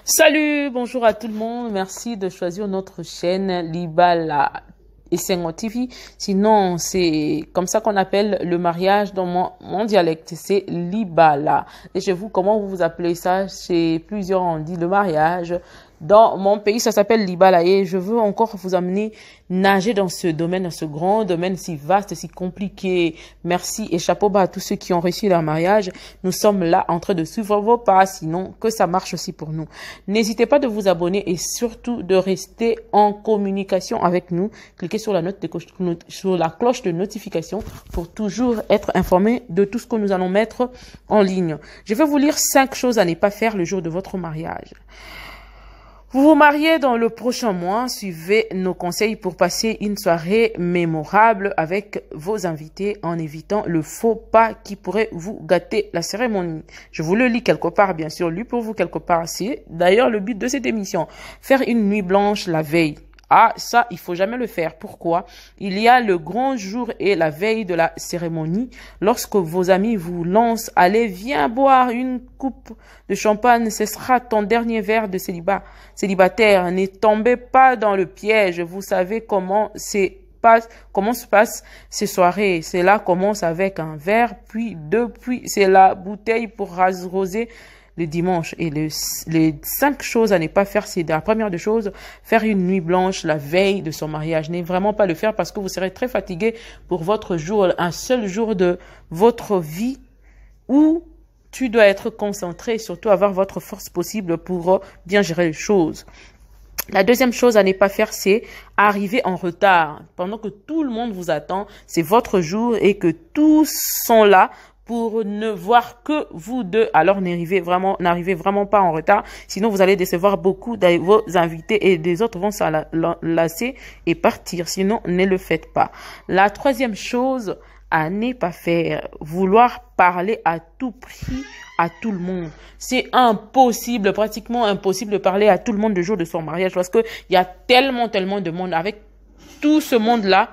Salut, bonjour à tout le monde. Merci de choisir notre chaîne Libala et Senghor TV. Sinon, c'est comme ça qu'on appelle le mariage dans mon dialecte. C'est Libala. Et chez vous, comment vous appelez ça? Chez plusieurs, on dit le mariage. Dans mon pays, ça s'appelle Libala. Et je veux encore vous amener nager dans ce domaine, dans ce grand domaine si vaste, si compliqué. Merci et chapeau bas à tous ceux qui ont réussi leur mariage. Nous sommes là en train de suivre vos pas, sinon que ça marche aussi pour nous. N'hésitez pas de vous abonner et surtout de rester en communication avec nous. Cliquez sur la cloche de notification pour toujours être informé de tout ce que nous allons mettre en ligne. Je vais vous lire 5 choses à ne pas faire le jour de votre mariage. Vous vous mariez dans le prochain mois, suivez nos conseils pour passer une soirée mémorable avec vos invités en évitant le faux pas qui pourrait vous gâter la cérémonie. Je vous le lis quelque part, bien sûr, lu pour vous quelque part. C'est d'ailleurs le but de cette émission. Faire une nuit blanche la veille. Ah, ça, il faut jamais le faire. Pourquoi? Il y a le grand jour et la veille de la cérémonie. Lorsque vos amis vous lancent, allez, viens boire une coupe de champagne, ce sera ton dernier verre de célibataire. Ne tombez pas dans le piège. Vous savez comment se passent ces soirées. Cela commence avec un verre, puis deux, puis c'est la bouteille pour arroser le dimanche. Et les 5 choses à ne pas faire, c'est la première des choses, faire une nuit blanche la veille de son mariage. N'est vraiment pas le faire parce que vous serez très fatigué pour votre jour, un seul jour de votre vie où tu dois être concentré et surtout avoir votre force possible pour bien gérer les choses. La deuxième chose à ne pas faire, c'est arriver en retard. Pendant que tout le monde vous attend, c'est votre jour et que tous sont là pour ne voir que vous deux. Alors n'arrivez vraiment pas en retard. Sinon, vous allez décevoir beaucoup de vos invités et des autres vont s'en lasser et partir. Sinon, ne le faites pas. La troisième chose à ne pas faire, vouloir parler à tout prix à tout le monde. C'est impossible, pratiquement impossible de parler à tout le monde le jour de son mariage parce que il y a tellement de monde. Avec tout ce monde-là,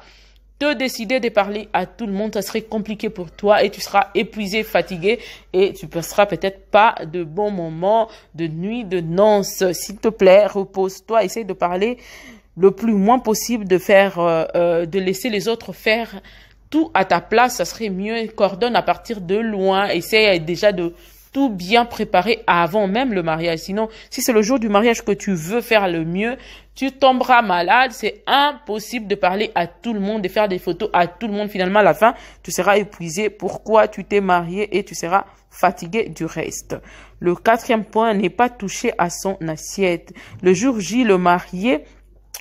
te décider de parler à tout le monde, ça serait compliqué pour toi et tu seras épuisé, fatigué et tu passeras peut-être pas de bons moments de nuit, de noces. S'il te plaît, repose-toi, essaye de parler le plus moins possible, de laisser les autres faire tout à ta place, ça serait mieux. Coordonne à partir de loin, essaye déjà de tout bien préparer avant même le mariage. Sinon, si c'est le jour du mariage que tu veux faire le mieux, tu tomberas malade. C'est impossible de parler à tout le monde, de faire des photos à tout le monde. Finalement, à la fin, tu seras épuisé. Pourquoi tu t'es marié et tu seras fatigué du reste. Le 4e point, n'est pas toucher à son assiette. Le jour J, le marié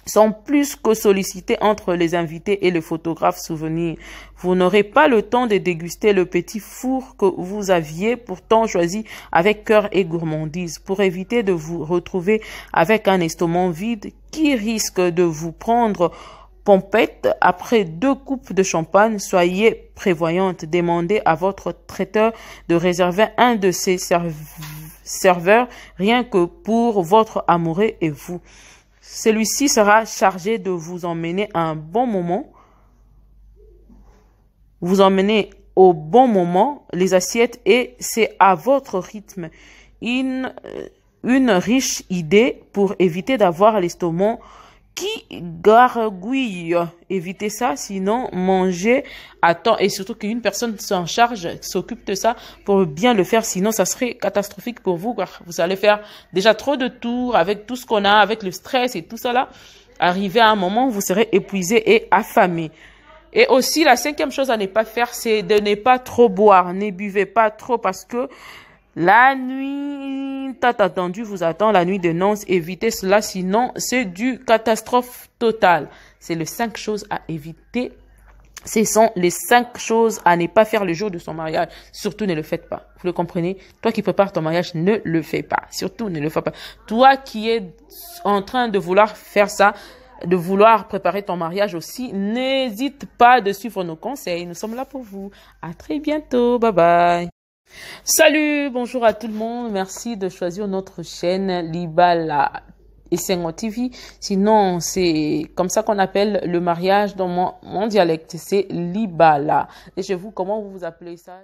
sont plus que sollicités entre les invités et le photographe souvenir. Vous n'aurez pas le temps de déguster le petit four que vous aviez pourtant choisi avec cœur et gourmandise. Pour éviter de vous retrouver avec un estomac vide qui risque de vous prendre pompette après 2 coupes de champagne, soyez prévoyante. Demandez à votre traiteur de réserver un de ses serveurs rien que pour votre amoureux et vous. Celui-ci sera chargé de vous emmener à un bon moment. Vous emmenez au bon moment les assiettes et c'est à votre rythme. Une riche idée pour éviter d'avoir l'estomac qui gargouille. Évitez ça, sinon mangez à temps et surtout qu'une personne s'en charge, s'occupe de ça pour bien le faire. Sinon, ça serait catastrophique pour vous. Vous allez faire déjà trop de tours avec tout ce qu'on a, avec le stress et tout ça là. Arrivé à un moment où vous serez épuisé et affamé. Et aussi, la 5e chose à ne pas faire, c'est de ne pas trop boire. Ne buvez pas trop parce que la nuit tant attendue vous attend, la nuit de noces. Évitez cela, sinon c'est du catastrophe totale. C'est les 5 choses à éviter. Ce sont les 5 choses à ne pas faire le jour de son mariage. Surtout, ne le faites pas. Vous le comprenez? Toi qui prépares ton mariage, ne le fais pas. Surtout, ne le fais pas. Toi qui es en train de vouloir faire ça, de vouloir préparer ton mariage aussi, n'hésite pas de suivre nos conseils. Nous sommes là pour vous. À très bientôt. Bye bye. Salut, bonjour à tout le monde. Merci de choisir notre chaîne Libala et Senghor TV. Sinon, c'est comme ça qu'on appelle le mariage dans mon dialecte. C'est Libala. Et chez vous, comment vous appelez ça?